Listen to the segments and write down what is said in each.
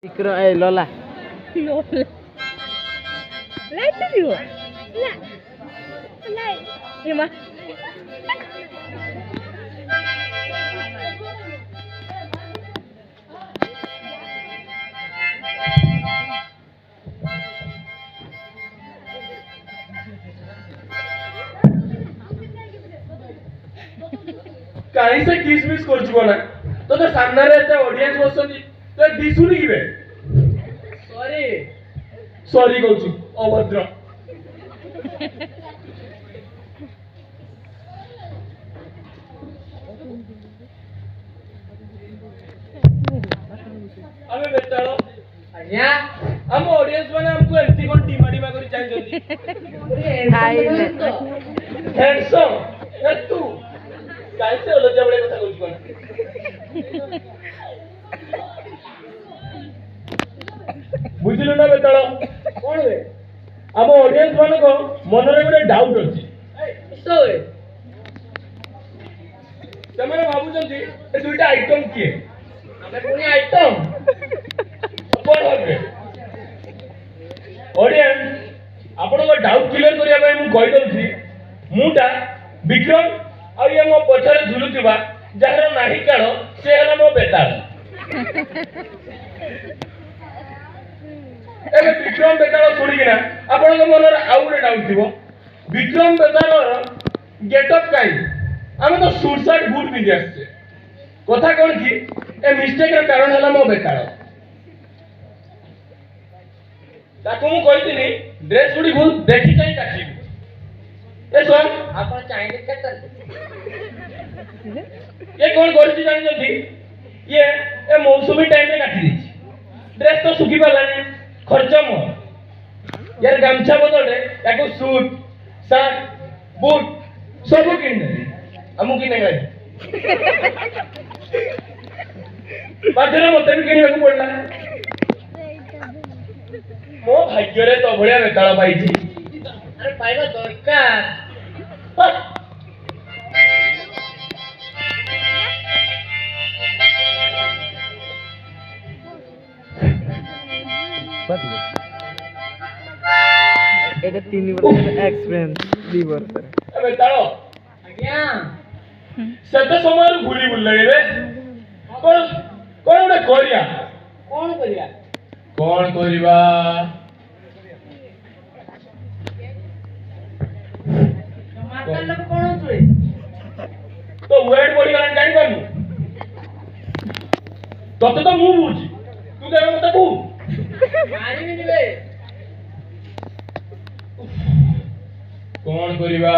Ikro Lola. Lola. Lain tu dia. Lah. Lain. Ni mah. काही से किसमिस करछु ना तो सामने एते ऑडियंस बसछी तो दिसुनी किबे सॉरी सॉरी कहछु अभद्र अबे बेटालो आज्ञा हम ऑडियंस माने हमको एंटी कोन टीमा करी चाहिए हैंडसम ए तू काय से लज्जा बडे कथा कहछु कोन बुझिलु ना बेटाल कोन बे हम ऑडियंस मान को मन रे गोटे डाउट अछि किसो बे तमरे बाबू जंती ए दुईटा आइटम किए हमें पुनी आइटम कोन होबे ऑडियंस आपण को डाउट क्लियर करिया भाई मु कहि दउछी मुटा विक्रम आ ये मो पछरे झुलुतिबा जहार नाही काळ से हला मो बेताल एबे विक्रम बेताल सुनी किना आपण को मन रे आउ रे डाउट दिबो विक्रम बेताल गेटअप काई हम तो सूट शर्ट बूट पिंदी आछे कथा कोन की ए मिस्टेक रे कारण हला मो बेताल ताको मु कहितिनी ड्रेस गुडी भूल देखि चाहि काची ए सोन आपण चाइनीज कटर ये कौन करछि जानि जति ये ए मौसमी टाइम रे काटी दिछि ड्रेस तो सुखी पालानी खर्च मो यार गामछा बदले याको सूट शर्ट बूट सब किन दे हमु किने गई बाजरे मते भी किनिबा को पड़ला मो भाग्य रे तो बढिया बेताळ पाइछि अरे पाइबा दरकार এটা 3 বছরের এক্সপেরিয়েন্স 2 বছর अबे ताळो आज्ञा सदा समय भूली बुल्ले रे कोन कोन उडे करिया कोन करिबा माता लोग कोन छुए तो वेट बॉडी गलान जानि पानु तते तो मु बुझी तू देबे मते बु मारी भी दिबे कोन करिबा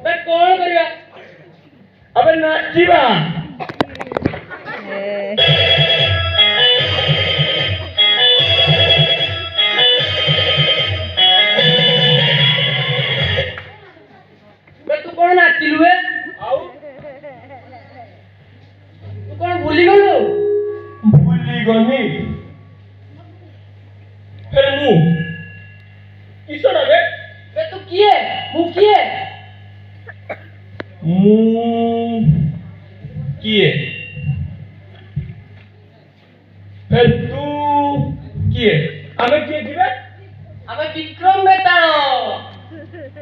बे कोन करिबा अबे नाचिबा बे तू कोन नाचिलु बे आउ तू कोन भूली गनी फिर मु किसरा बे तू किए मु किए फिर तू किए हमें किए दिबे हमें विक्रम बेताळ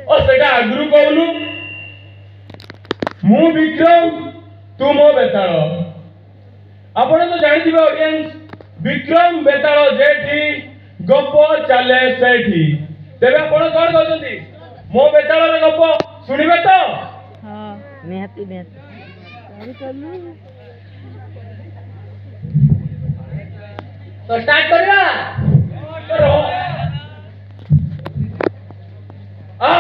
ओ सेटा आगुरु कहलु मु विक्रम तू मो बेताळ आपण तो जानि दिबे ऑडियंस विक्रम बेताळ जेठी गप चले सेठी तेबे आपण कोन कहउछंती मो बेताळ रे गप सुनिबे तो हां निहाती चलू तो स्टार्ट करिया करो आ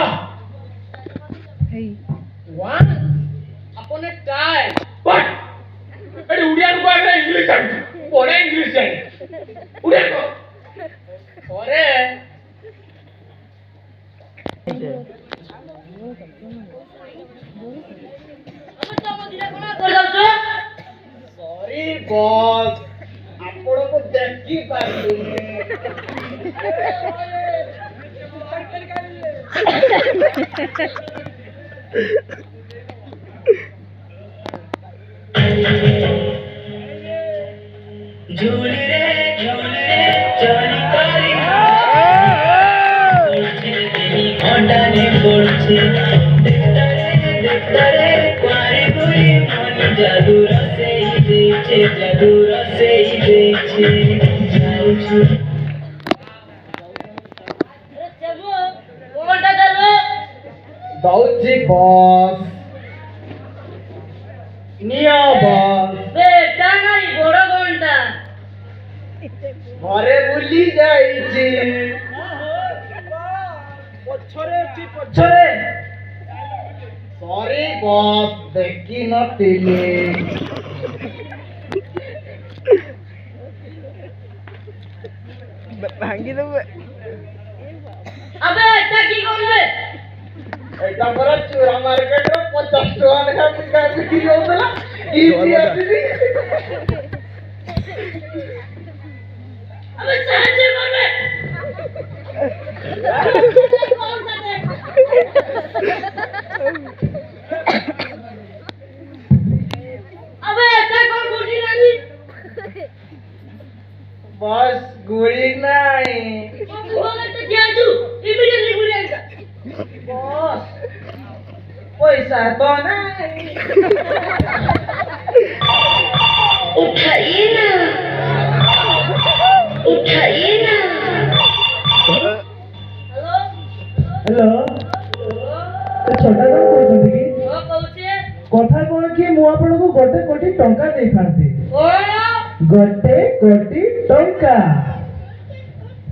हे 1 अपने ट्राई बट एडी उडिया को आगे इंग्लिश आनी बोले इंग्लिश आनी उडिया को अरे सॉरी बॉस आपण को देखी पारलुनी झूल रे चली करी घंटाने पड़ছে देखता रे कुआरे गुरी मन जादू रसे ही देछे जाऊछु दौची बस निया बस বেটা নাই বড় ঘন্টা ঘরে বুলি যাইছি পছরে সরি বস দেখি নতিলি ভাঙি দেবে আবে এটা কি করবে এটা বড় চোরা মার্কেটে 50 টাকা লেখা বিক্রি হউতলা ইজি আসিনি আবে সাহায্য করবে আবে এটা কোন গুটি রানি বস গুড়ি নাই বলে তো যাজু ইমিডিয়েটলি গুটি আনকা বস পয়সা তো নাই उठाइए ना हेलो हेलो छोटा दाम कहते कि ओ कहूचे কথা কোন কি মু আপনাকে গোটে কোটি টঙ্কা দেই থান্তে কোন গোটে কোটি টঙ্কা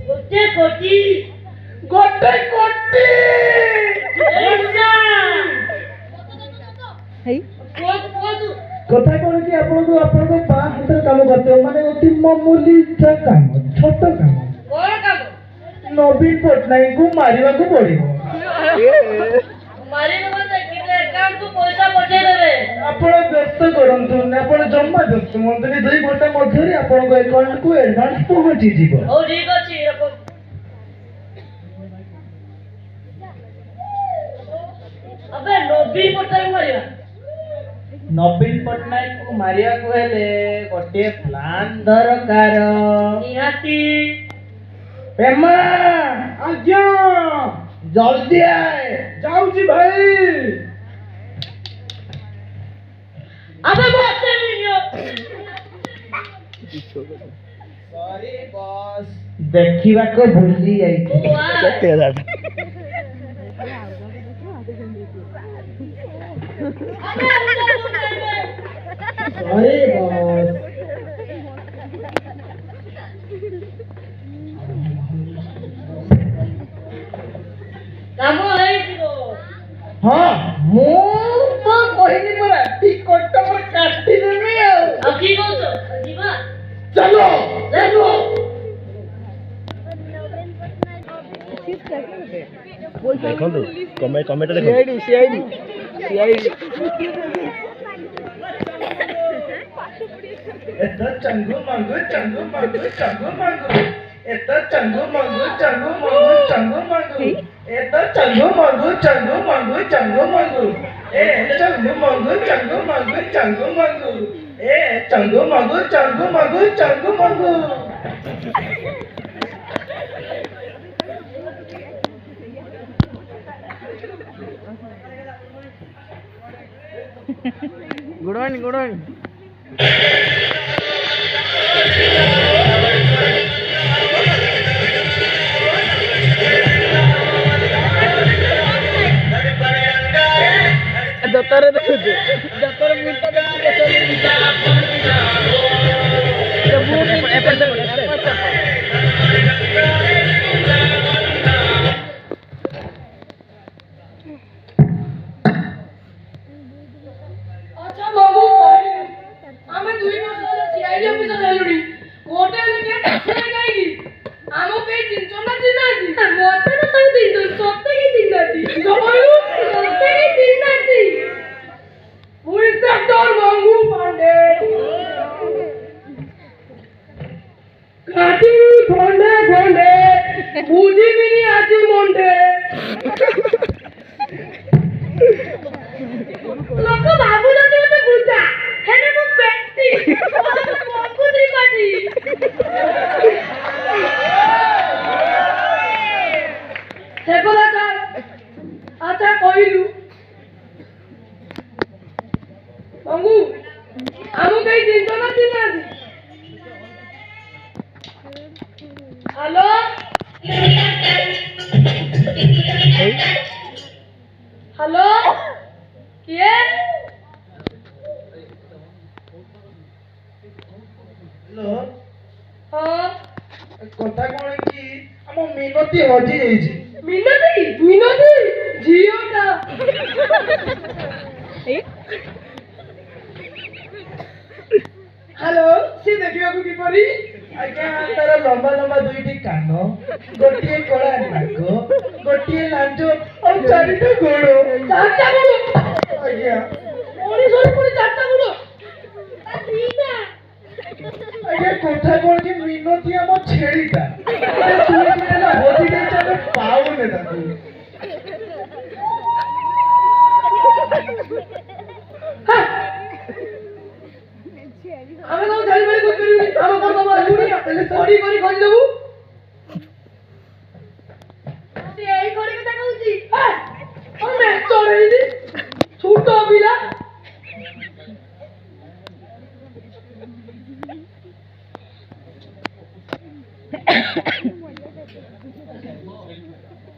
গোটে কোটি গোটে কোটি এইসা হেই কত কথা কোন কি আপনাকে পা হাতের কাম করতে মানে অতি মামুলি কাম ছোট কাম কোন কাম নবীন পটনায়কକୁ ମାରିବାକୁ ପଡିବ मारे न बस किते अकाउंट को पैसा पठेଇ देबे ଆପଣ ବ୍ୟସ୍ତ କରନ୍ତୁ ଆପଣ ଜମା ବ୍ୟସ୍ତ ହୁଅନ୍ତୁନି 2 ଘଣ୍ଟା ମଧ୍ୟରେ ଆପଣଙ୍କ ଆକାଉଣ୍ଟକୁ ଆଡଭାନ୍ସ ପହଞ୍ଚିଯିବ ओ ठीक अछि रखो अबे नबी पठाई मारिया ନବୀନ ପଟ୍ଟନାୟକକୁ ମାରିବାକୁ ହେଲେ ଗୋଟିଏ ପ୍ଲାନ୍ ଦରକାର निहाती ପ୍ରେମା ଆଜ୍ଞା ଜଲ୍ଦି ଆଏ ଯାଉଛି ଭାଇ अबे बात नहीं ସରି ବସ୍ ଦେଖିବାକୁ ଭୁଲି ଯାଇଥିଲି କେତେ ହଜାର ସରି ବସ୍ काम ହେଇଯିବ ହଁ ମୁଁ ତ କହିଲି ପରା ଟିକଟ ମୋର କାଟିଦେବି ଆଉ ଆଉ की କହୁଛ ଯିବା ଚାଲ ଚାଲ ଦେଖନ୍ତୁ କମେଣ୍ଟ ଦେଖନ୍ତୁ ସିଆଇଡି ଏତ ଚଙ୍ଗୁ ମଙ୍ଗୁ ଏତ ଚଙ୍ଗୁ ମଙ୍ଗୁ ଏତ ଚଙ୍ଗୁ ମଙ୍ଗୁ ଏ ଚଙ୍ଗୁ ମଙ୍ଗୁ ଏ ଚଙ୍ଗୁ ମଙ୍ଗୁ ଗୁଡ୍ ମର୍ଣ୍ଣିଂ ଦତରେ ଦେଖୁଛୁ ଦତରେ ମିଠା अच्छा बाबू ଆମେ 2 ବର୍ଷ ହେଲା ସିଆଇଡି ଅଫିସର ହେଲୁଣି କୋଟେ ଲେକେ ଟାକ୍ସରେ କାହିଁକି ଆମ ପେ ଜିନିଷ ନା ଦିନାନ୍ତି ମତେ ତ ସବୁ ଦିନ ସତେ କି ଦିନାନ୍ତି ଜମାରୁ ସତେ କି ଦିନାନ୍ତି ମୁଁ ଇନ୍ସପେକ୍ଟର ମଙ୍ଗୁ ପାଣ୍ଡେ କାଟି ଖଣ୍ଡେ ବୁଝିବିନି ଆଜି ମଣ୍ଡେ ଲୋକ ଭାବୁଛନ୍ତି ମତେ ବୁଝା ହେଲେ ମୁଁ ପେଣ୍ଟି ମଙ୍ଗୁ ତ୍ରିପାଠୀ କେହି ଜିନିଷ ନା ଚିହ୍ନାନ୍ତି। ହ୍ୟାଲୋ ହ୍ୟାଲୋ କିଏ? ହ୍ୟାଲୋ ହଁ କଥା କଣ କି ଆମ ମିନତି ହଜି ଯାଇଛି। ମିନତି ମିନତି ଝିଅଟା। ହ୍ୟାଲୋ ସେ ଦେଖିବାକୁ କିପରି? ଆଜ୍ଞା ତାର ଲମ୍ବା ଲମ୍ବା ଦୁଇଟି କାନ, ଗୋଟିଏ କଳା ନାକ, ଗୋଟିଏ ଲାଞ୍ଜ ଆଉ ଚାରିଟା ଗୋଡ଼। ଚାରିଟା ଗୋଡ଼। ଆଜ୍ଞା ମଣିଷର ପୁଣି ଚାରିଟା ଗୋଡ଼। ଆଜ୍ଞା କଥା କଣ କି ମିନତି ଆମ ଛେଳିଟା ଦୁଇ ଦିନ ହେଲା ହଜି ଯାଇଛି, ଆମେ ପାଉନେ ତାକୁ। ଆମେ ତାକୁ ଛାଡ଼ି ପାରି କରିପାରିବୁନି। ଆମେ କଣ ତମ ଆଗୁଣି ଖଡ଼ି କରି ଖୋଲିଦେବୁ। ସେ ଏଇ ଖଡ଼ି କଥା କହୁଛି। ଆମେ ଚଢ଼େଇନି ଛୋଟ ପିଲା।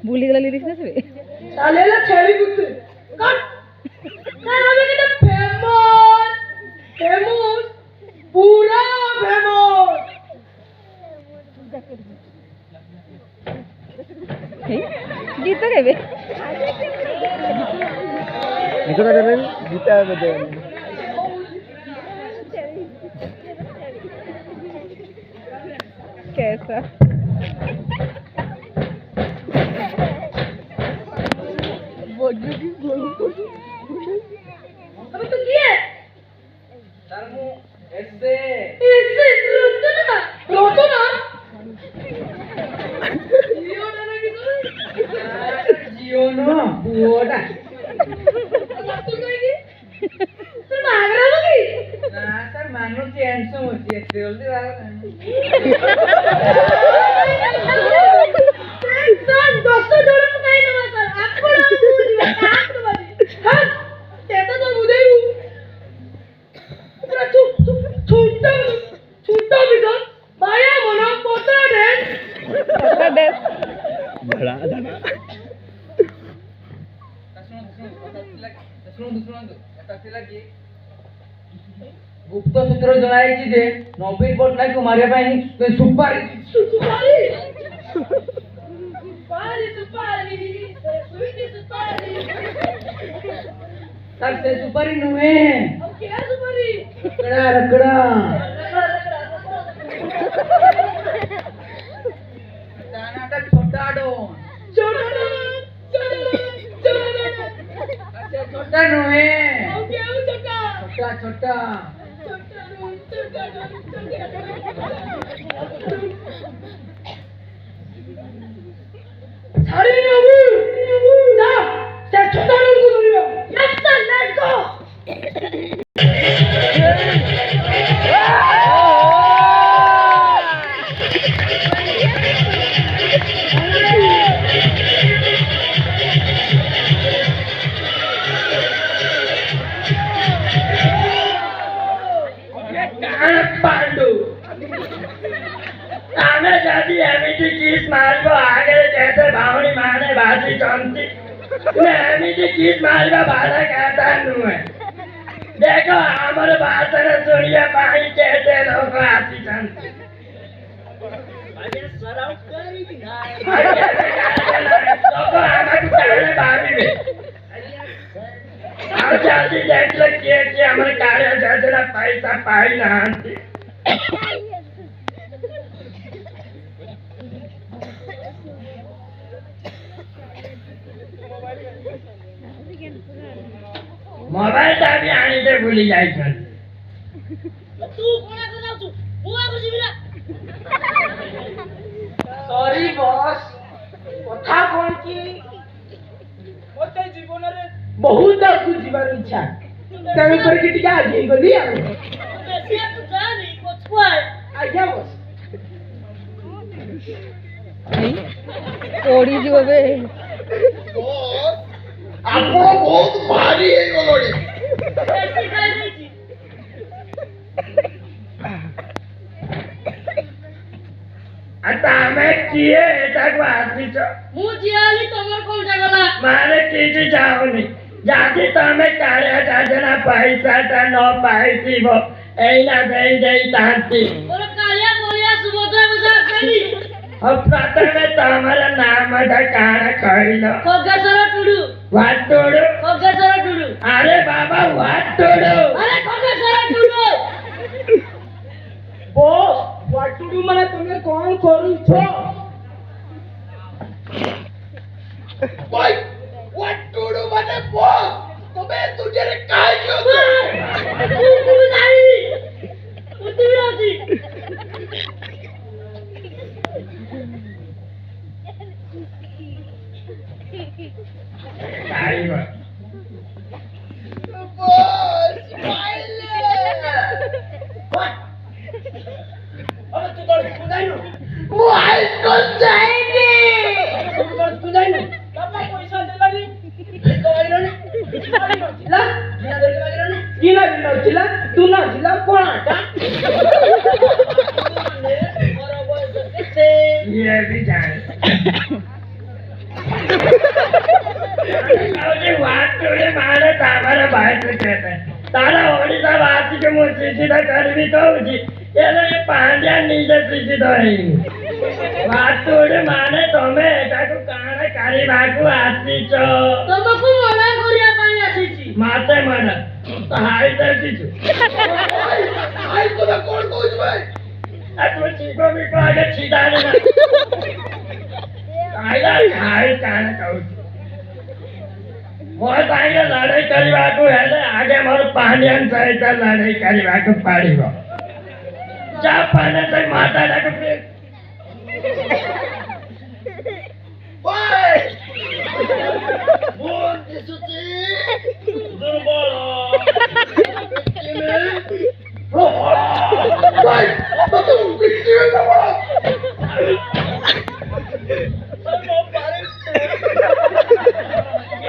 भूलिगला लिरिक्स ना सगळे তাহলে এলা ছেড়ি কুত্তে কাট কারণ আমি কিন্তু ফেমাস পুরা ফেমাস। गीत गाइबे गीत गाइबे गीता गाइबे कैसा अबे तू किए ତାର ମୁଁ ଏସେ इससे रोतो ना ये ना कि ଜିଓ ନୁହଁ ପୁଅଟା। तू कहेगी तू मांग रहा होगी ନା ସାର୍ ମାନୁଛି ହ୍ୟାଣ୍ଡସମ୍ ଅଛି, ଏତେ ଜଲ୍ଦି ବାହାଘର सर 10 डॉलर को कहीं ना सर आपको काट दो भाई हां कहता तो मुझे पूरा छूटा भी सर माया मनो पोता दे धड़ा धड़ा ଗୁପ୍ତ ସୂତ୍ର ଜଣାଇଛି ଯେ ନବୀନ ପଟ୍ଟନାୟକକୁ ମାରିବା ପାଇଁ ସୁପାରି सुपारी सुपारी स्वीट सुपारी ସାର୍ ସେ ସୁପାରି ନୁହେଁ, अब क्या सुपारी ରକଡ଼ା ରକଡ଼ା। ତା ନାଁଟା ଛୋଟା ଡୋନ୍। छोटा ସେ ଛୋଟା ନୁହେଁ, अब क्या हो छोटा ଛୋଟା ଛୋଟା। सारी बाबू जा से छोटा लोग को धरियो yes sir let's go Pandu ଆମେ ଯଦି ଏମିତି କିସ୍ ମାରିବ ଆଗରେ କେତେ ଭାଉଣୀ ମାନେ ଭାସିଛନ୍ତି, ଏମିତି କିସ୍ ମାରିବା ବାଧା କଥା ନୁହେଁ। ଦେଖ ଆମର ଭାଷଣ ଶୁଣିବା ପାଇଁ କେତେ ଲୋକ ଆସିଛନ୍ତି। ଲୋକ ଆମକୁ କାଳେ ଭାବିବେ। ଆଉ ଜଲ୍ଦି ଦେଖିଲେ କିଏ କିଏ ଆମର କାଳିଆ ଯୋଜନା ପଇସା ପାଇନାହାନ୍ତି। ମୋବାଇଲଟା ବି ଆଣିତେ ଭୁଲି ଯାଇଛନ୍ତି। तू कोना कर जाऊ बुआ कर जिबिरा ସରି ବସ୍, କଥା କଣ କି ମତେ ଜୀବନରେ ବହୁତ ଆଗକୁ ଯିବାର ଇଚ୍ଛା, ତେଣୁ କରିକି ଟିକେ ଆଗେଇ ଗଲି ଆଉ। कैसे तू जानी पछुआ ଆଜ୍ଞା ବସ୍। ओडी जीव बे ଆପଣ ବହୁତ ଭାରି ହେଇଗଲଣି। कैसे खाई नहीं थी କିଏ ଏଟାକୁ ଆସିଛ ମୁଁ ଜିଆଲି ତମର କୋଉଟା ଗଲା ମାନେ କିଛି ଯାଉନି ଯଦି ତମେ କାଳିଆ ଯୋଜନା ପଇସାଟା ନ ପାଇଥିବ ଏଇନା ଦେଇଥାନ୍ତି ମୋର କାଳିଆ ବଳିଆ ସୁଭଦ୍ରା ପଇସା ଆସେନି ପ୍ରଥମେ ତମର ନାମଟା କାଣ କହିଲ ଖଗେଶ୍ୱର ଟୁଡୁ ୱାଟୁଡୁ ଖଗେଶ୍ୱର ଟୁଡୁ ଆରେ ବାବା ୱାଟୁଡୁ ଆରେ ଖଗେଶ୍ୱର ଟୁଡୁ ବସ୍ ୱାଟୁଡୁ ମାନେ ତମେ କଣ କରୁଛ ୱାଟୁଡୁ ମାନେ ବସ୍ ତମେ ତୁଝରେ କାହିଁକି ଅଛ ମୁଁ ଜାଣିନି ମୁଁ ତୁମେ ଅଛି ଖାଇବ ବସ୍ ପାଇଲେ अबे तू तो स्कूल जाइनु ମୁଁ ହାଇସ୍କୁଲ ଯାଇନି ତୁ ତ ସ୍କୁଲ ଯାଇनु ବାପା ପଇସା ଦେଲାନି ତ ଆଇଲନି ଥିଲା ଦିନା ଦେଇ ମାଗିଲନି ଦିନା ନଥିଲା ତୁ ନଥିଲା କୋଣାଟା ମୋର ବୟସ କେତେ ଇଏ ବି ଜାଣେ ଆଉ ୱାଟୁଡୁ ମାନେ ତାର ବୟସ କେତେ ତାର ଓଡ଼ିଶା ଭାଷିକି ମୁଁ ଶିକ୍ଷିତ କରିବି କହୁଛି ହେଲେ ପାଣ୍ଡିଆ ନିଜେ ଶିକ୍ଷିତ ହେଇନି ୱାଟୁଡୁ ମାନେ ତମେ ଏଟାକୁ କାଣ କରିବାକୁ ଆସିଛ ତମକୁ ମନା କରିବା ପାଇଁ ଆସିଛି ମତେ ମନା ତ ହାଇ ଦେଖିଛୁ ହାଇ କଥା କଣ କହୁଛୁ ଭାଇ ତୁ ଚିକ ବିକ ଆଗେ ଛିଡାନି ନା ହାଇ କାଣ କହୁଛୁ ମୋ ସାଙ୍ଗେ ଲଢ଼େଇ କରିବାକୁ ହେଲେ ଆଗେ ମୋର ପାଣ୍ଡିଆନ ସହିତ ଲଢ଼େଇ କରିବାକୁ ପଡ଼ିବ ଯା ପାଣ୍ଡିଆ ସେ ମାତାଟାକୁ ବୋଲ ଦିଶୁଛି ଦୁର୍ବଳ ଭାଇ ତତେ ମୁଁ ପିଟିବି ତମ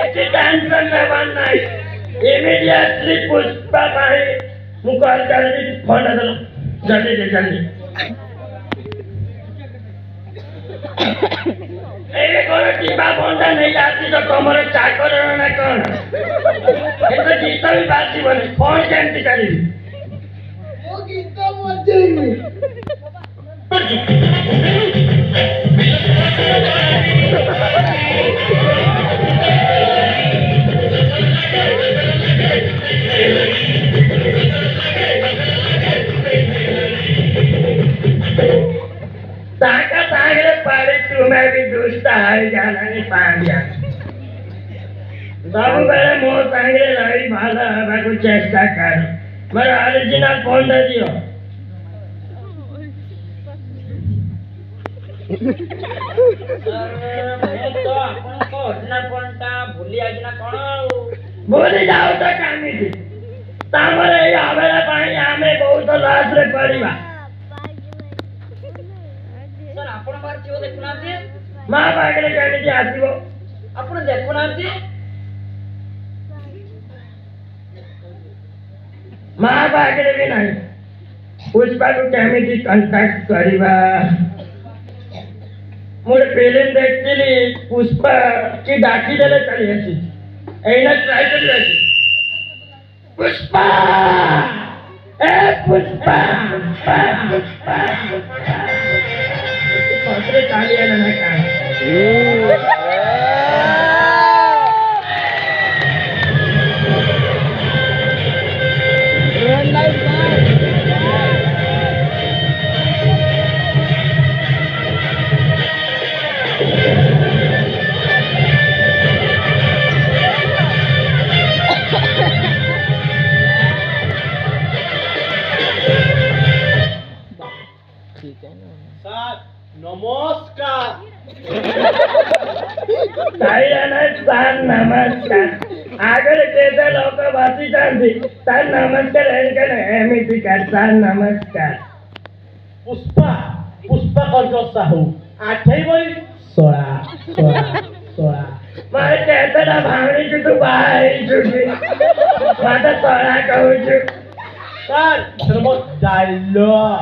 କିଛି ଟେନସନ ନେବାର ନାହିଁ ଇମିଡିଏଟଲି ପୁଷ୍ପା ପାଇଁ ମୁଁ କଲ୍ କରିବି ଫୋନ୍ ଦେଲ ଜଲ୍ଦି ଜଲ୍ଦି ଏଇରେ କ'ଣ ଟିପା ଫୋନ୍ଟା ନେଇ ଆସିଛ ତମର ଚାକର ନା କ'ଣ ଏତେ ଗୀତ ବି ବାଜିବନି ଫୋନ୍ କେମିତି କରିବି ମୁଁ ଗୀତ ବଜେଇବି ତାଙ୍କ ସାଙ୍ଗରେ ପାରି ତୁମେ ବି ଦୁଷ୍ଟ ହେଇଗଲଣି ପାଣ୍ଡିଆ ସବୁବେଳେ ମୋ ସାଙ୍ଗରେ ରହି ଭଲ ହେବାକୁ ଚେଷ୍ଟା କର ମୋର ଅରିଜିନାଲ ଫୋନ୍ଟା ଦିଅ ଭୁଲି ଯାଉ ତ କେମିତି ତାଙ୍କର ଏଇ ଅବହେଳା ପାଇଁ ଆମେ ବହୁତ ଲସ୍ରେ ପଡ଼ିବା ଆପଣ ବାହାର ଥିବ ଦେଖୁନାହାନ୍ତି ମା ପାଖରେ କେମିତି ଆସିବ ଆପଣ ଦେଖୁନାହାନ୍ତି ମା ପାଖରେ ବି ନାହିଁ ପୁଷ୍ପାକୁ କେମିତି କଣ୍ଟାକ୍ଟ କରିବା ମୁଁ ଗୋଟେ ଫିଲ୍ମ ଦେଖିଥିଲି ପୁଷ୍ପା କି ଡାକିଦେଲେ ଚଳି ଆସିଛି ଏଇନା ଟ୍ରାଏ କରି ଅଛି ପୁଷ୍ପା ଏ ପୁଷ୍ପା ପୁଷ୍ପା ପୁଷ୍ପା ସତରେ ଚାଲିଗଲା ନା କାଣ নমস্কার ସାର୍ ନମସ୍କାର ଆଗରେ କେତେ ଲୋକ ବସିଛନ୍ତି ସାର୍ ନମସ୍କାର ଏମିତି ସାର୍ ନମସ୍କାର পুষ্পা পুষ্পা কর্জ সাহু আঠাই বই সরা সরা সরা ମୋର କେତେଟା ଭାଉଣୀକୁ ତୁ ବାହା ହେଇଛୁ କି ମତେ ତଳା କହୁଛୁ স্যার ধর্ম ডায়লগ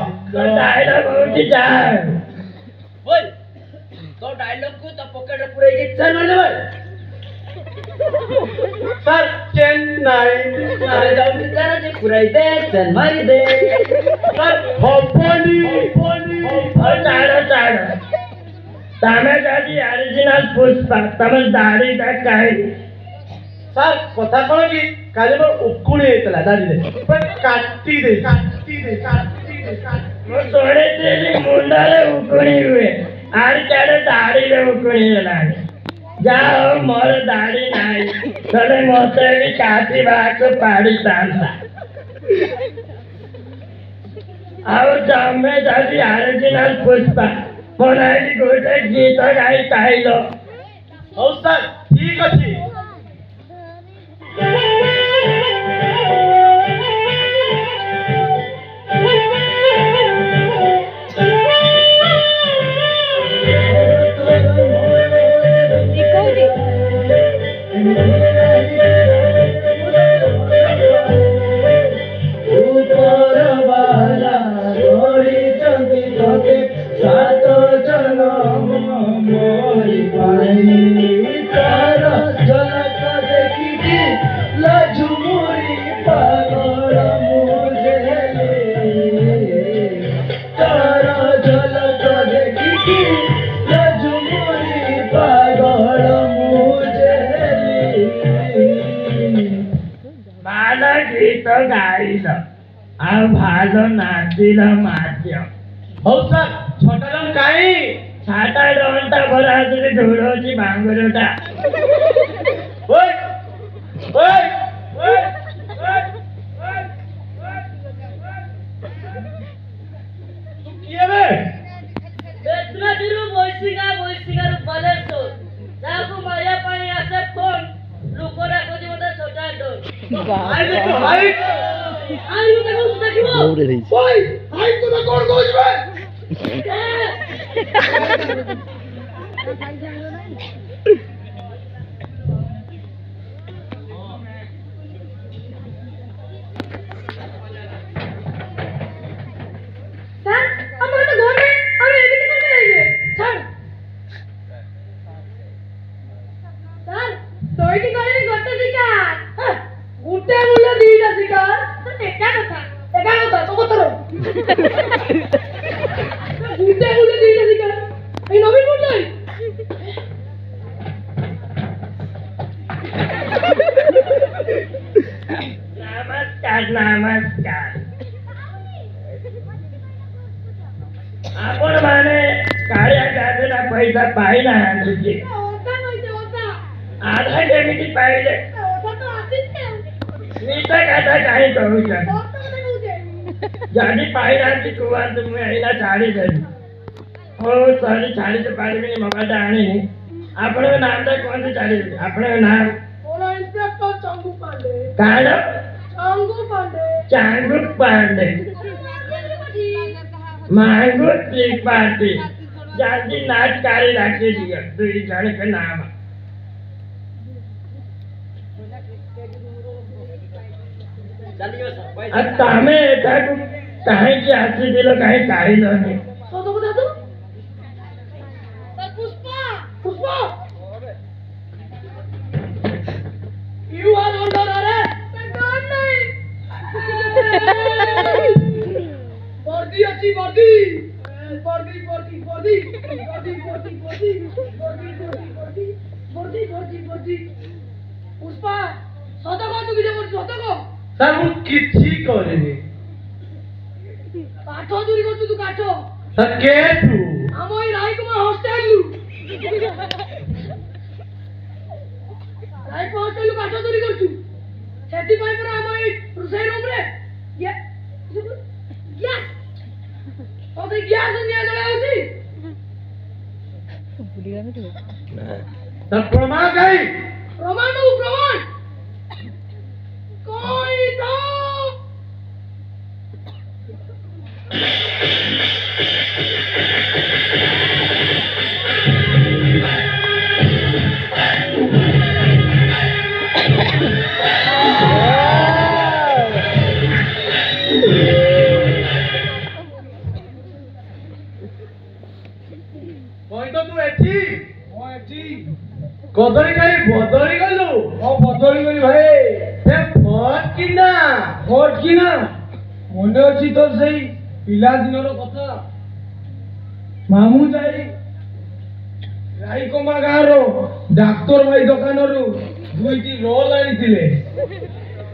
ଡାଇଲଗ ହଉଛି ଯା বই तो डायलॉग को तो पॉकेट में पूरे के चल मार दे सर चेन्नई अरे जाऊ की जरा जे पुराई दे चल मार दे सर होपनी तमे दादी ओरिजिनल पुष्पा तमे दाढ़ी तक काहे सर कथा कौन की काले मोर उकुणी हेतला दादी दे पर काटी दे ମୁଁ ଶୁଣିଥିଲି ମୁଣ୍ଡରେ ଉକୁଣି ହୁଏ ଆରି ଚାରେ ଦାଢ଼ିରେ ଉକୁଣି ହେଲାଣି ଯାହା ହଉ ମୋର ଦାଢ଼ି ନାହିଁ ତାହେଲେ ମୋତେ ବି କାଟିବାକୁ ପାଡ଼ିଥାନ୍ତା ଆଉ ତମେ ଯଦି ଅରିଜିନାଲ ପୁଷ୍ପା ମୋ ନାଁରେ ଗୋଟେ ଗୀତ ଗାଇ ପାଇଲ ହଉ ସାର୍ ଠିକ ଅଛି ଗୀତ ଗାଇଲ ଆଉ ଭାଗ ନାଚିଲ ମାଧ୍ୟ ହଉ ସାର୍ ଛୋଟ ଜଣ କାହିଁ ଛାଟା ଡଣ୍ଟା ଭରା ହାତରେ ଢୋଳଉଛି ବାଙ୍ଗୁରଟା ଓଏ ଓଏ ଓଏ ତୁ କିଏ ବେ ବେତନଟିରୁ ବୈଶିକାରୁ ବାଲେଶ୍ୱର ଯାହାକୁ ମାରିବା ପାଇଁ ଆସେ ଫୋନ୍ ଲୋକ ଡାକନ୍ତି ମୋତେ ଛୋଟା ଡୋନ୍ ହାଇ ଦେଖ ହାଇ ଆଇ ତାକୁ ଦେଖିବ ଦୌড়ে দিয়েছি ଓଏ ହାଇ ତୁ ତ କୋଣ କହୁଛୁ ବେ স্যার আমার তো ঘর নেই আমি এদিকে করবে এই যে স্যার স্যার তৈরি করে গট্টা শিকার গুটে মুলে দিটা শিকার এটা কথা তো কত গুটে মুলে দিটা শিকার এই নবীন মুন্ডাই ନମସ୍କାର ଆପଣ ମାନେ କାଳିଆ ଯୋଜନା ପଇସା ପାଇନାହାନ୍ତି କି ওটা কইছে ওটা ଆଧା କେମିତି ପାଇଲେ ওটা তো আসিছে ମିଛ କଥା କାହିଁ କହୁଛନ୍ତି ওটা কইছে ଯଦି ପାଇନାହାନ୍ତି କୁହନ୍ତୁ ମୁଁ ଏଇନା ଛାଡ଼ିଦେବି ହଉ ସରି ଛାଡ଼ି ତ ପାରିବିନି ମୋବାଇଲଟା ଆଣିନି ଆପଣଙ୍କ ନାମଟା କୁହନ୍ତୁ ଛାଡ଼ିଦେବି ଆପଣଙ୍କ ନାମ ওরা ইন্সপেক্টর চঙ্গু পান্ডে କାରଣ চঙ্গু পান্ডে ଚାଙ୍ଗୁ ପାଣ୍ଡେ ମାଙ୍ଗୁ ତ୍ରିପାଠୀ जल्दी नाच कारी रखी दिया दुई जन के नाम अब तामे एटाकु काहे की आसी दिलो काहे काहे लने কত কথা তো পুষ্পা ইউ আর অন্ডার আরে গান নাই বর্দি আছি বর্দি পুষ্পা সত কত কিছু করছিস সত কো স্যার ମୁଁ କିଛି କରିନି কাঠ চুরি করছিস তুই কাঠ স্যার কেଠୁ ଆମ ଏଇ ରାଇକୁମାର ହଷ୍ଟେଲରୁ ରାଇକୁମାର ହଷ୍ଟେଲରୁ କାଠ ଚୋରି କରୁଛୁ ସେଥିପାଇଁ ପରା ଆମ ଏଇ ରୋଷେଇ ରୁମରେ ତତେ ଗ୍ୟାସ ନିଆଁ ଜଳା ହଉଛି ସ୍যার ପ୍ରମାଣ କାହିଁ ପ୍ରମାଣ ନବୁ ପ୍ରମାଣ କହି ତ କହି ତ ତୁ ଏଠି କଦଳୀ ଖାଇ ବଦଳି ଗଲୁ ବଦଳି ଗଲି ଭାଇ ଫଟ କିନା ମନେ ଅଛି ତ ସେଇ ପିଲାଦିନର କଥା ମାମୁଁ ଯାଇ ରାଇକମା ଗାଁର ଡାକ୍ତର ଭାଇ ଦୋକାନରୁ 2ଟି ରୋଲ ଆଣିଥିଲେ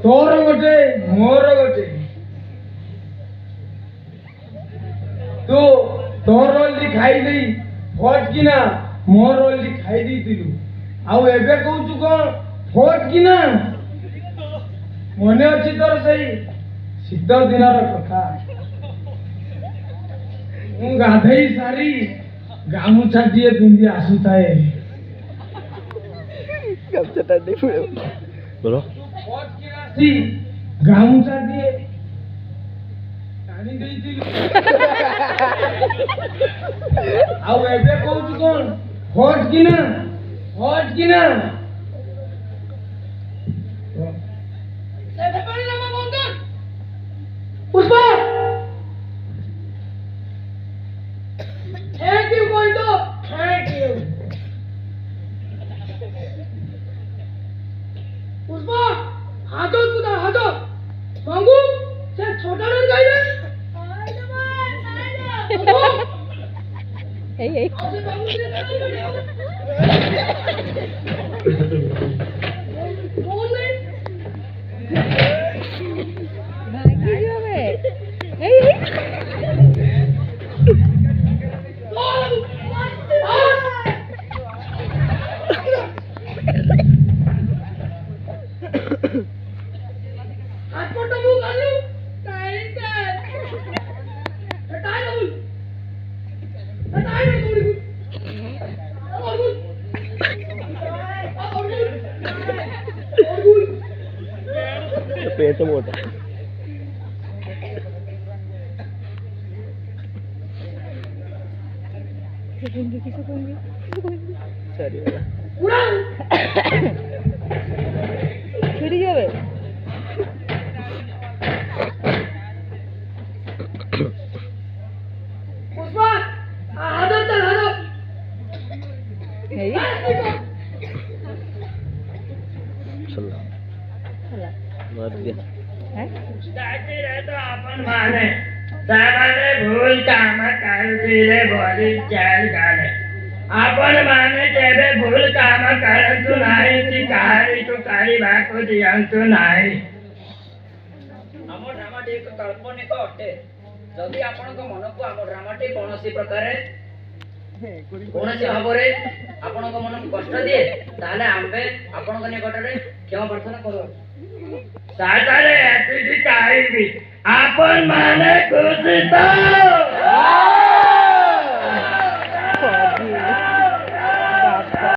ତୋର ଗୋଟେ ମୋର ଗୋଟେ ତୁ ତୋର ରୋଲଟି ଖାଇଦେଇ ଫଟ କିନା ମୋ ରୋଲଟି ଖାଇ ଦେଇଥିଲୁ ଆଉ ଏବେ କହୁଛୁ କଣ ଫଟ କିନା ମନେ ଅଛି ତୋର ସେଇ ଶୀତ ଦିନର କଥା ମୁଁ ଗାଧେଇ ସାରି ଗାମୁଛାଟିଏ ପିନ୍ଧି ଆସୁଥାଏ बोलो ଫଟ କିନା ଆସି ଗାମୁଛାଟିଏ ଟାଣି ଦେଇଥିଲୁ ଆଉ ଏବେ କହୁଛୁ କଣ ଫଟ କିନା ସେ ବେପାରୀ ନାମ ବନ୍ଦନ ପୁଷ୍ପା थैंक यू बोल दो थैंक यू पुष्पा हाथों कुदा हाथों मांगू से छोटा रन गाई है Hey. पेट मोटा सॉरी छिड़ी जावे पुष्पा आदत आदत चला मार दिया जाती रहे तो अपन माने सामाने भूल काम करती रे बोली चाल गाले अपन माने तेरे भूल काम करतु नाही ती कहानी तू काली बाको दियंतु नाही ଆମ ଡ୍ରାମାଟି ଏକ କାଳ୍ପନିକ ଅଟେ ଯଦି ଆପଣଙ୍କ ମନକୁ ଆମ ଡ୍ରାମାଟି କୌଣସି ପ୍ରକାରେ କୌଣସି ଭାବରେ ଆପଣଙ୍କ ମନକୁ କଷ୍ଟ ଦିଏ ତାହେଲେ ଆମ୍ଭେ ଆପଣଙ୍କ ନିକଟରେ କ୍ଷମା ପ୍ରାର୍ଥନା କରୁଅଛୁ सातारे एतिकी काही आपण माने खुशी तो